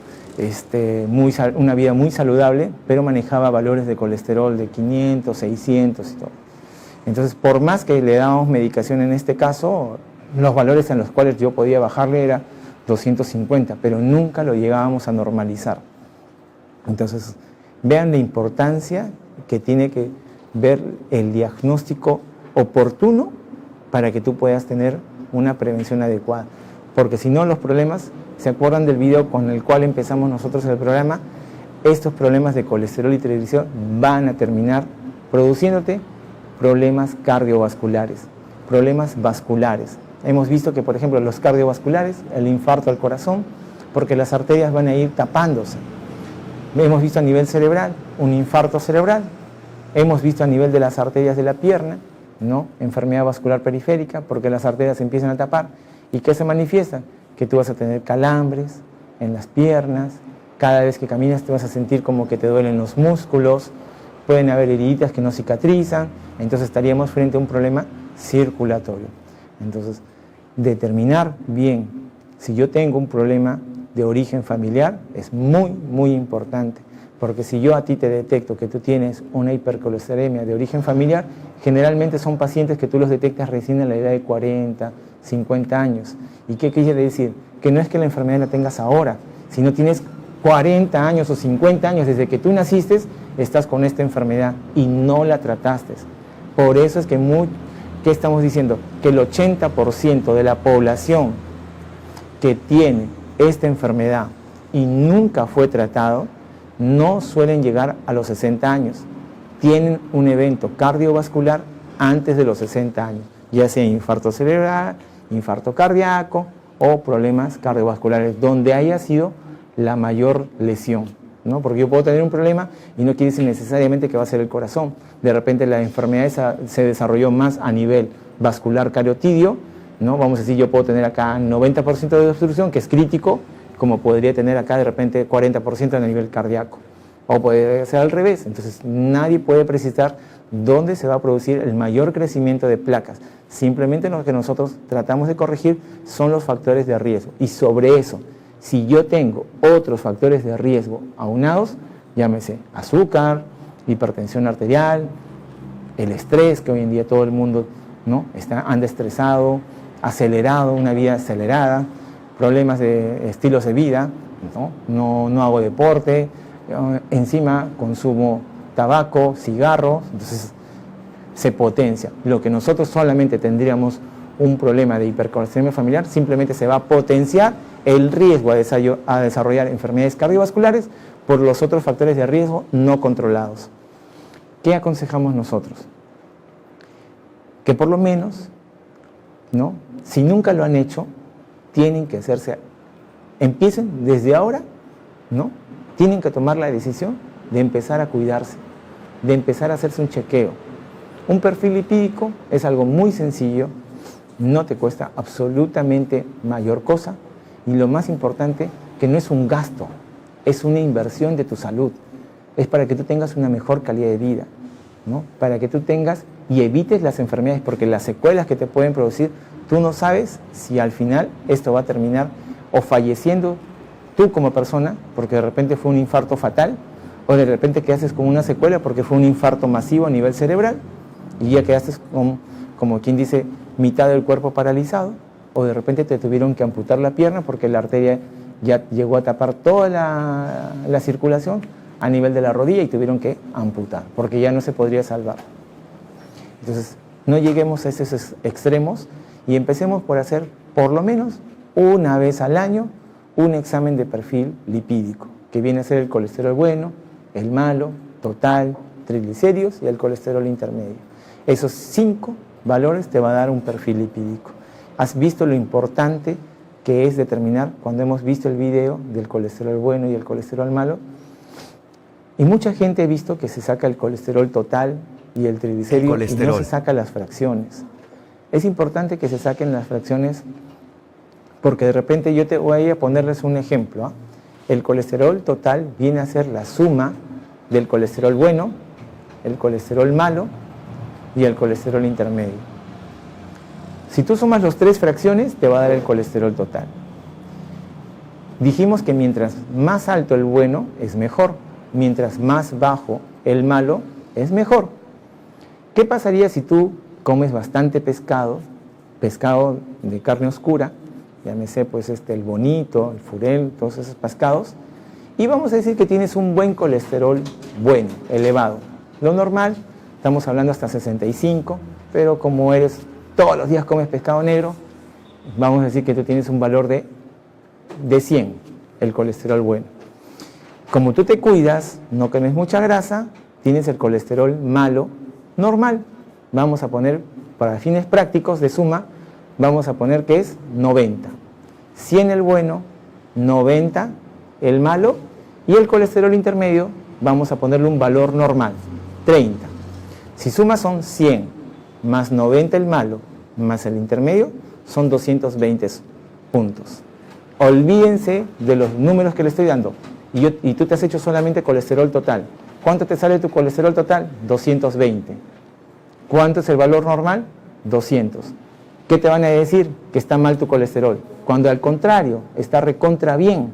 una vida muy saludable, pero manejaba valores de colesterol de 500, 600 y todo. Entonces, por más que le dábamos medicación en este caso, los valores en los cuales yo podía bajarle era 250, pero nunca lo llegábamos a normalizar. Entonces, vean la importancia que tiene que ver el diagnóstico oportuno para que tú puedas tener una prevención adecuada. Porque si no, los problemas, ¿se acuerdan del video con el cual empezamos nosotros el programa? Estos problemas de colesterol y triglicéridos van a terminar produciéndote problemas cardiovasculares, problemas vasculares. Hemos visto que, por ejemplo, los cardiovasculares, el infarto al corazón, porque las arterias van a ir tapándose. Hemos visto a nivel cerebral un infarto cerebral, hemos visto a nivel de las arterias de la pierna, ¿no? Enfermedad vascular periférica, porque las arterias se empiezan a tapar. ¿Y qué se manifiesta? Que tú vas a tener calambres en las piernas, cada vez que caminas te vas a sentir como que te duelen los músculos, pueden haber heridas que no cicatrizan, entonces estaríamos frente a un problema circulatorio. Entonces, determinar bien si yo tengo un problema de origen familiar es muy, muy importante, porque si yo a ti te detecto que tú tienes una hipercolesterolemia de origen familiar, generalmente son pacientes que tú los detectas recién a la edad de 40, 50 años. ¿Y qué quiere decir? Que no es que la enfermedad la tengas ahora, sino tienes 40 años o 50 años desde que tú naciste, estás con esta enfermedad y no la trataste. Por eso es que ¿qué estamos diciendo? Que el 80% de la población que tiene esta enfermedad y nunca fue tratado, no suelen llegar a los 60 años. Tienen un evento cardiovascular antes de los 60 años, ya sea infarto cerebral, infarto cardíaco o problemas cardiovasculares, donde haya sido la mayor lesión, ¿no? Porque yo puedo tener un problema y no quiere decir necesariamente que va a ser el corazón. De repente la enfermedad se desarrolló más a nivel vascular carotidio, ¿no? Vamos a decir, yo puedo tener acá 90% de obstrucción, que es crítico, como podría tener acá de repente 40% a nivel cardíaco. O puede ser al revés. Entonces nadie puede precisar dónde se va a producir el mayor crecimiento de placas. Simplemente lo que nosotros tratamos de corregir son los factores de riesgo. Y sobre eso, si yo tengo otros factores de riesgo aunados, llámese azúcar, hipertensión arterial, el estrés, que hoy en día todo el mundo, ¿no? anda estresado, acelerado, una vida acelerada, problemas de estilos de vida, no hago deporte, encima consumo tabaco, cigarros, entonces se potencia. Lo que nosotros solamente tendríamos un problema de hipercolesterolemia familiar, simplemente se va a potenciar el riesgo a desarrollar enfermedades cardiovasculares por los otros factores de riesgo no controlados. ¿Qué aconsejamos nosotros? Que por lo menos, ¿no? Si nunca lo han hecho, tienen que hacerse, empiecen desde ahora, ¿no? Tienen que tomar la decisión de empezar a cuidarse, de empezar a hacerse un chequeo. Un perfil lipídico es algo muy sencillo, no te cuesta absolutamente mayor cosa, y lo más importante, que no es un gasto, es una inversión de tu salud. Es para que tú tengas una mejor calidad de vida, ¿no? Para que tú tengas y evites las enfermedades, porque las secuelas que te pueden producir, tú no sabes si al final esto va a terminar o falleciendo tú como persona, porque de repente fue un infarto fatal, o de repente quedaste con una secuela porque fue un infarto masivo a nivel cerebral, y ya quedaste como quien dice, mitad del cuerpo paralizado, o de repente te tuvieron que amputar la pierna porque la arteria ya llegó a tapar toda la circulación a nivel de la rodilla y tuvieron que amputar, porque ya no se podría salvar. Entonces, no lleguemos a esos extremos y empecemos por hacer, por lo menos, una vez al año, un examen de perfil lipídico, que viene a ser el colesterol bueno, el malo, total, triglicéridos y el colesterol intermedio. Esos 5 valores te va a dar un perfil lipídico. ¿Has visto lo importante que es determinar cuando hemos visto el video del colesterol bueno y el colesterol malo? Y mucha gente ha visto que se saca el colesterol total y el triglicérido y no se saca las fracciones. Es importante que se saquen las fracciones porque de repente yo te voy a ponerles un ejemplo, ¿eh? El colesterol total viene a ser la suma del colesterol bueno, el colesterol malo y el colesterol intermedio. Si tú sumas las 3 fracciones, te va a dar el colesterol total. Dijimos que mientras más alto el bueno es mejor, mientras más bajo el malo es mejor. ¿Qué pasaría si tú comes bastante pescado de carne oscura, llámese pues el bonito, el furel, todos esos pescados, y vamos a decir que tienes un buen colesterol bueno, elevado? Lo normal, estamos hablando hasta 65, pero como todos los días comes pescado negro, vamos a decir que tú tienes un valor de 100, el colesterol bueno. Como tú te cuidas, no comes mucha grasa, tienes el colesterol malo normal. Vamos a poner, para fines prácticos de suma, vamos a poner que es 90. 100 el bueno, 90 el malo, y el colesterol intermedio vamos a ponerle un valor normal, 30. Si sumas son 100, más 90 el malo, más el intermedio, son 220 puntos. Olvídense de los números que le estoy dando. Y tú te has hecho solamente colesterol total. ¿Cuánto te sale tu colesterol total? 220. ¿Cuánto es el valor normal? 200. ¿Qué te van a decir? Que está mal tu colesterol. Cuando al contrario, está recontra bien.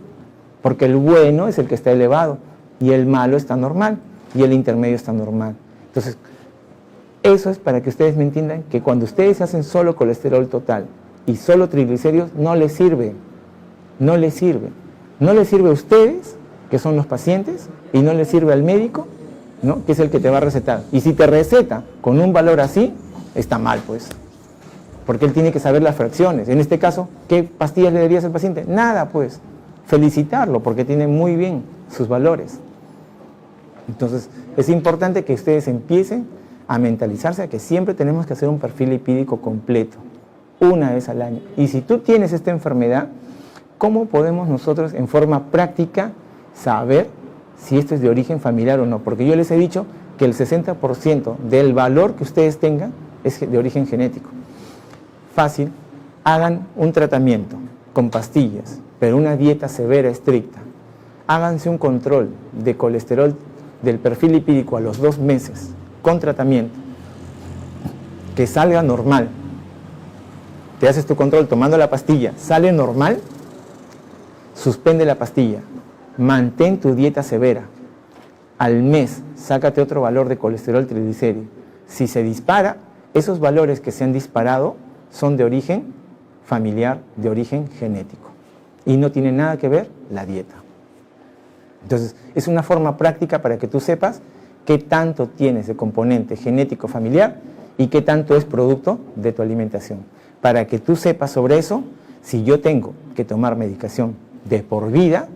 Porque el bueno es el que está elevado, y el malo está normal, y el intermedio está normal. Entonces, eso es para que ustedes me entiendan que cuando ustedes hacen solo colesterol total y solo triglicéridos, no les sirve. No les sirve. No les sirve a ustedes, que son los pacientes, y no les sirve al médico, ¿no?, que es el que te va a recetar. Y si te receta con un valor así, está mal, pues. Porque él tiene que saber las fracciones. En este caso, ¿qué pastillas le darías al paciente? Nada, pues. Felicitarlo, porque tiene muy bien sus valores. Entonces, es importante que ustedes empiecen a mentalizarse a que siempre tenemos que hacer un perfil lipídico completo, una vez al año. Y si tú tienes esta enfermedad, ¿cómo podemos nosotros en forma práctica saber si esto es de origen familiar o no? Porque yo les he dicho que el 60% del valor que ustedes tengan es de origen genético. Fácil, hagan un tratamiento con pastillas, pero una dieta severa, estricta. Háganse un control de colesterol del perfil lipídico a los 2 meses, con tratamiento, que salga normal. Te haces tu control tomando la pastilla, sale normal, suspende la pastilla, mantén tu dieta severa. Al mes, sácate otro valor de colesterol triglicérido. Si se dispara, esos valores que se han disparado son de origen familiar, de origen genético. Y no tiene nada que ver la dieta. Entonces, es una forma práctica para que tú sepas qué tanto tienes de componente genético familiar y qué tanto es producto de tu alimentación. Para que tú sepas sobre eso, si yo tengo que tomar medicación de por vida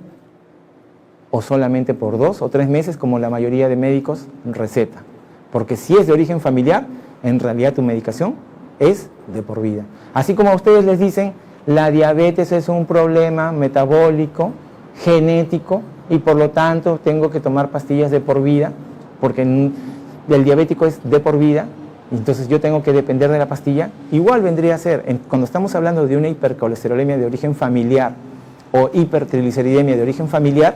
o solamente por 2 o 3 meses, como la mayoría de médicos receta. Porque si es de origen familiar, en realidad tu medicación es de por vida. Así como a ustedes les dicen, la diabetes es un problema metabólico, genético, y por lo tanto tengo que tomar pastillas de por vida, porque el diabético es de por vida, entonces yo tengo que depender de la pastilla. Igual vendría a ser, cuando estamos hablando de una hipercolesterolemia de origen familiar o hipertrigliceridemia de origen familiar,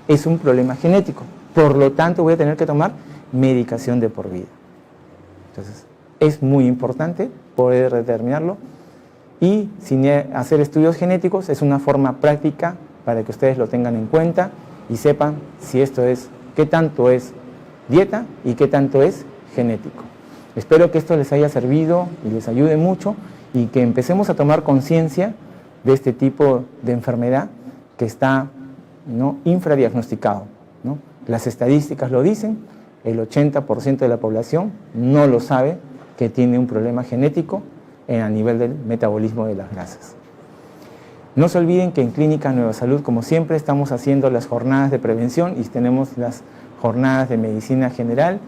es un problema genético. Por lo tanto, voy a tener que tomar medicación de por vida. Entonces, es muy importante poder determinarlo, y sin hacer estudios genéticos es una forma práctica para que ustedes lo tengan en cuenta y sepan si esto es, qué tanto es dieta y qué tanto es genético. Espero que esto les haya servido y les ayude mucho, y que empecemos a tomar conciencia de este tipo de enfermedad que está, ¿no?, infradiagnosticado, ¿no? Las estadísticas lo dicen, el 80% de la población no lo sabe que tiene un problema genético a nivel del metabolismo de las grasas. No se olviden que en Clínica Nueva Salud, como siempre, estamos haciendo las jornadas de prevención y tenemos las jornadas de medicina general.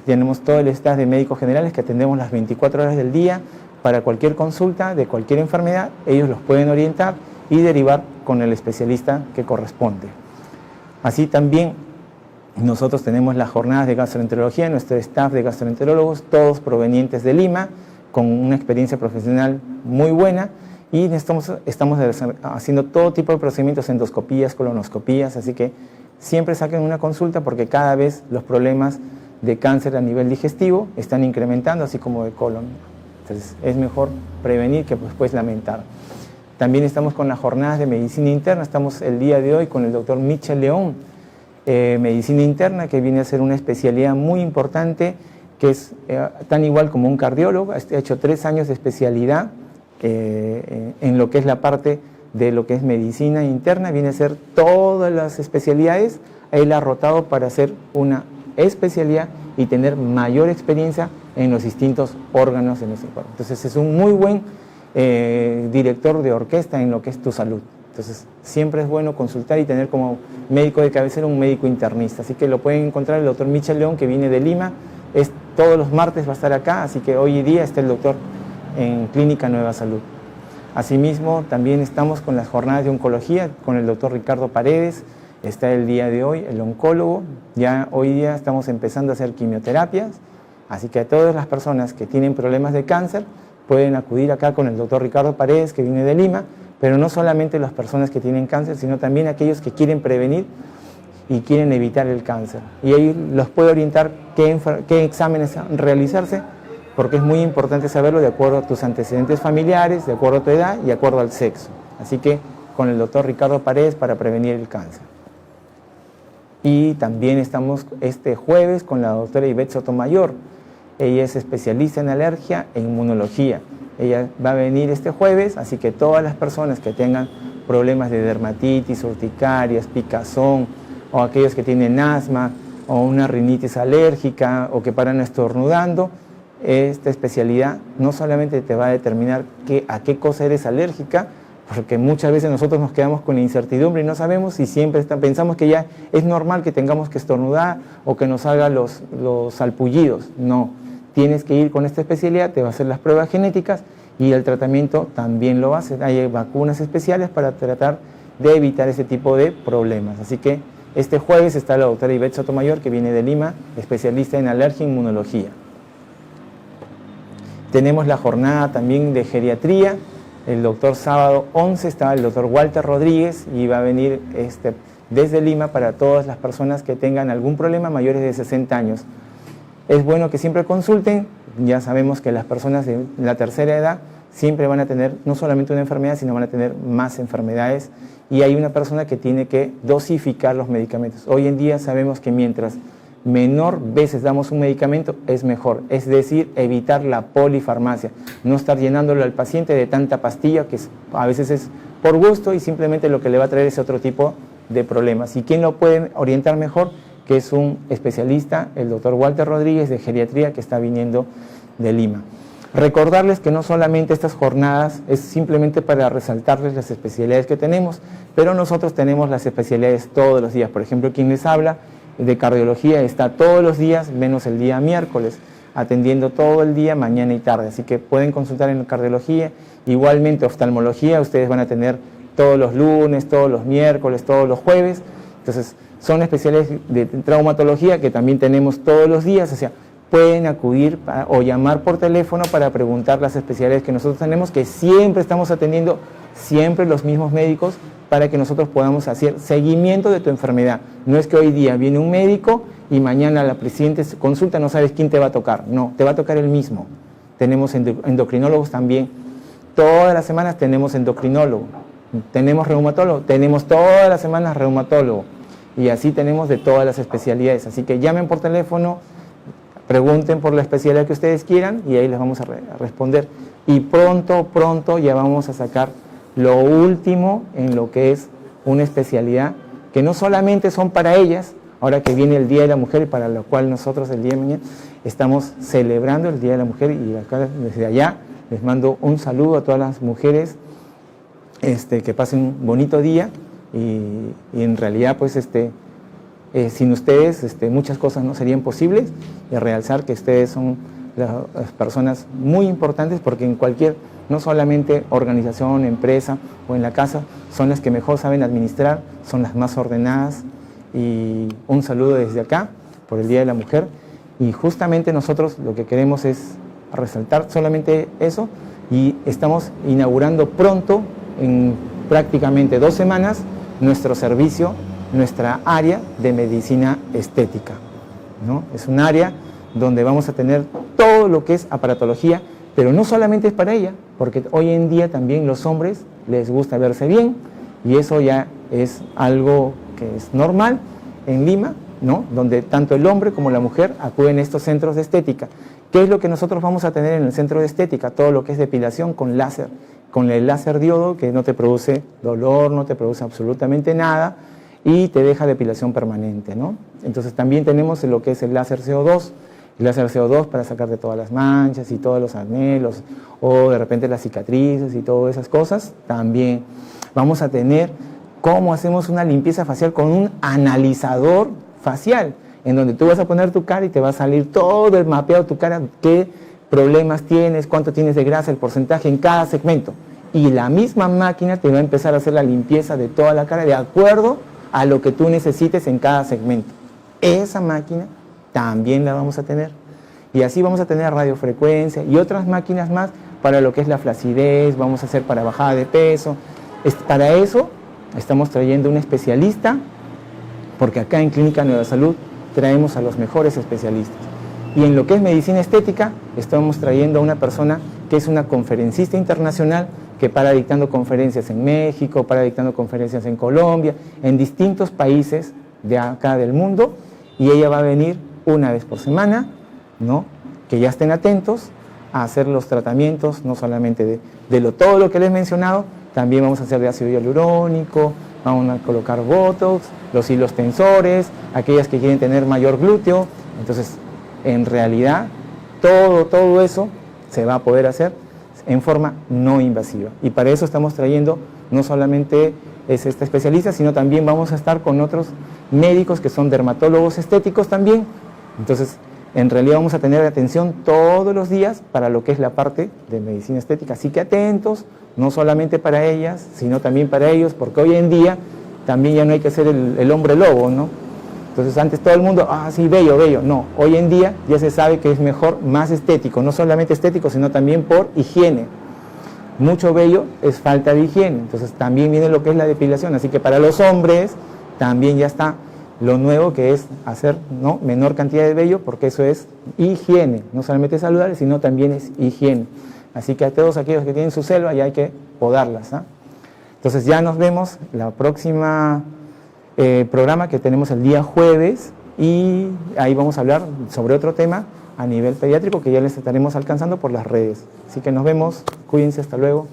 Tenemos todo el staff de médicos generales que atendemos las 24 horas del día. Para cualquier consulta de cualquier enfermedad, ellos los pueden orientar y derivar con el especialista que corresponde. Así también nosotros tenemos las jornadas de gastroenterología, nuestro staff de gastroenterólogos, todos provenientes de Lima, con una experiencia profesional muy buena, y estamos haciendo todo tipo de procedimientos, endoscopías, colonoscopías, así que siempre saquen una consulta, porque cada vez los problemas de cáncer a nivel digestivo están incrementando, así como de colon. Entonces es mejor prevenir que después lamentar. También estamos con las jornadas de medicina interna. Estamos el día de hoy con el doctor Michel León, medicina interna, que viene a ser una especialidad muy importante, que es tan igual como un cardiólogo. Ha hecho 3 años de especialidad en lo que es la parte de lo que es medicina interna. Viene a ser todas las especialidades. Él ha rotado para hacer una especialidad y tener mayor experiencia en los distintos órganos de nuestro cuerpo. Entonces es un muy buen director de orquesta en lo que es tu salud. Entonces, siempre es bueno consultar y tener como médico de cabecera un médico internista. Así que lo pueden encontrar el doctor Michel León, que viene de Lima. Todos los martes va a estar acá, así que hoy día está el doctor en Clínica Nueva Salud. Asimismo, también estamos con las jornadas de oncología, con el doctor Ricardo Paredes. Está el día de hoy el oncólogo. Ya hoy día estamos empezando a hacer quimioterapias. Así que a todas las personas que tienen problemas de cáncer pueden acudir acá con el doctor Ricardo Paredes, que viene de Lima, pero no solamente las personas que tienen cáncer, sino también aquellos que quieren prevenir y quieren evitar el cáncer. Y ahí los puede orientar qué exámenes realizarse, porque es muy importante saberlo de acuerdo a tus antecedentes familiares, de acuerdo a tu edad y de acuerdo al sexo. Así que con el doctor Ricardo Paredes para prevenir el cáncer. Y también estamos este jueves con la doctora Ivette Sotomayor. Ella es especialista en alergia e inmunología. Ella va a venir este jueves, así que todas las personas que tengan problemas de dermatitis, urticarias, picazón, o aquellos que tienen asma, o una rinitis alérgica, o que paran estornudando, esta especialidad no solamente te va a determinar a qué cosa eres alérgica, porque muchas veces nosotros nos quedamos con la incertidumbre y no sabemos, y siempre pensamos que ya es normal que tengamos que estornudar o que nos haga los salpullidos. No, tienes que ir con esta especialidad, te va a hacer las pruebas genéticas y el tratamiento también lo va a hacer. Hay vacunas especiales para tratar de evitar ese tipo de problemas. Así que este jueves está la doctora Ivette Sotomayor, que viene de Lima, especialista en alergia e inmunología. Tenemos la jornada también de geriatría. El doctor sábado 11 está el doctor Walter Rodríguez y va a venir desde Lima para todas las personas que tengan algún problema mayores de 60 años. Es bueno que siempre consulten. Ya sabemos que las personas de la tercera edad siempre van a tener no solamente una enfermedad, sino van a tener más enfermedades, y hay una persona que tiene que dosificar los medicamentos. Hoy en día sabemos que mientras menor veces damos un medicamento es mejor, es decir, evitar la polifarmacia, no estar llenándolo al paciente de tanta pastilla que a veces es por gusto y simplemente lo que le va a traer es otro tipo de problemas. ¿Y quién lo puede orientar mejor? Que es un especialista, el doctor Walter Rodríguez de geriatría, que está viniendo de Lima. Recordarles que no solamente estas jornadas es simplemente para resaltarles las especialidades que tenemos, pero nosotros tenemos las especialidades todos los días. Por ejemplo, quien les habla de cardiología está todos los días, menos el día miércoles, atendiendo todo el día, mañana y tarde. Así que pueden consultar en cardiología. Igualmente, oftalmología, ustedes van a tener todos los lunes, todos los miércoles, todos los jueves. Entonces, son especialidades de traumatología que también tenemos todos los días. O sea, pueden acudir o llamar por teléfono para preguntar las especialidades que nosotros tenemos, que siempre estamos atendiendo, siempre los mismos médicos, para que nosotros podamos hacer seguimiento de tu enfermedad. No es que hoy día viene un médico y mañana la siguiente consulta no sabes quién te va a tocar. No, te va a tocar el mismo. Tenemos endocrinólogos también. Todas las semanas tenemos endocrinólogo. Tenemos reumatólogo. Tenemos todas las semanas reumatólogo. Y así tenemos de todas las especialidades. Así que llamen por teléfono, pregunten por la especialidad que ustedes quieran y ahí les vamos a responder. Y pronto ya vamos a sacar lo último en lo que es una especialidad que no solamente son para ellas, ahora que viene el Día de la Mujer, para lo cual nosotros el día de mañana estamos celebrando el Día de la Mujer, y acá desde allá les mando un saludo a todas las mujeres, que pasen un bonito día, y en realidad pues sin ustedes muchas cosas no serían posibles, y realzar que ustedes son las personas muy importantes, porque en cualquier, no solamente organización, empresa o en la casa, son las que mejor saben administrar, son las más ordenadas. Y un saludo desde acá por el Día de la Mujer, y justamente nosotros lo que queremos es resaltar solamente eso, y estamos inaugurando pronto, en prácticamente 2 semanas, nuestro servicio, nuestra área de medicina estética, ¿no? Es un área donde vamos a tener todo lo que es aparatología, pero no solamente es para ella, porque hoy en día también los hombres les gusta verse bien, y eso ya es algo que es normal en Lima, ¿no? Donde tanto el hombre como la mujer acuden a estos centros de estética. ¿Qué es lo que nosotros vamos a tener en el centro de estética? Todo lo que es depilación con láser, con el láser diodo, que no te produce dolor, no te produce absolutamente nada, y te deja depilación permanente, ¿no? Entonces también tenemos lo que es el láser CO2, el láser CO2 para sacarte todas las manchas y todos los acnéos, o de repente las cicatrices y todas esas cosas, también. Vamos a tener cómo hacemos una limpieza facial con un analizador facial, en donde tú vas a poner tu cara y te va a salir todo el mapeado de tu cara, qué problemas tienes, cuánto tienes de grasa, el porcentaje en cada segmento. Y la misma máquina te va a empezar a hacer la limpieza de toda la cara de acuerdo a lo que tú necesites en cada segmento. Esa máquina también la vamos a tener. Y así vamos a tener radiofrecuencia y otras máquinas más para lo que es la flacidez, vamos a hacer para bajada de peso. Para eso estamos trayendo un especialista, porque acá en Clínica Nueva Salud traemos a los mejores especialistas. Y en lo que es medicina estética, estamos trayendo a una persona que es una conferencista internacional que para dictando conferencias en México, para dictando conferencias en Colombia, en distintos países de acá del mundo, y ella va a venir una vez por semana, ¿no? Que ya estén atentos a hacer los tratamientos, no solamente de todo lo que les he mencionado, también vamos a hacer de ácido hialurónico, vamos a colocar botox, los hilos tensores, aquellas que quieren tener mayor glúteo. Entonces, en realidad, todo eso se va a poder hacer en forma no invasiva. Y para eso estamos trayendo no solamente es este especialista, sino también vamos a estar con otros médicos que son dermatólogos estéticos también. Entonces, en realidad vamos a tener atención todos los días para lo que es la parte de medicina estética. Así que atentos, no solamente para ellas, sino también para ellos, porque hoy en día también ya no hay que ser el hombre lobo, ¿no? Entonces antes todo el mundo, sí, bello, bello. No, hoy en día ya se sabe que es mejor más estético, no solamente estético, sino también por higiene. Mucho vello es falta de higiene, entonces también viene lo que es la depilación. Así que para los hombres también ya está lo nuevo, que es hacer, ¿no?, menor cantidad de vello, porque eso es higiene, no solamente es saludable, sino también es higiene. Así que a todos aquellos que tienen su selva ya hay que podarlas, ¿ah? Entonces ya nos vemos la próxima programa que tenemos el día jueves, y ahí vamos a hablar sobre otro tema a nivel pediátrico que ya les estaremos alcanzando por las redes. Así que nos vemos, cuídense, hasta luego.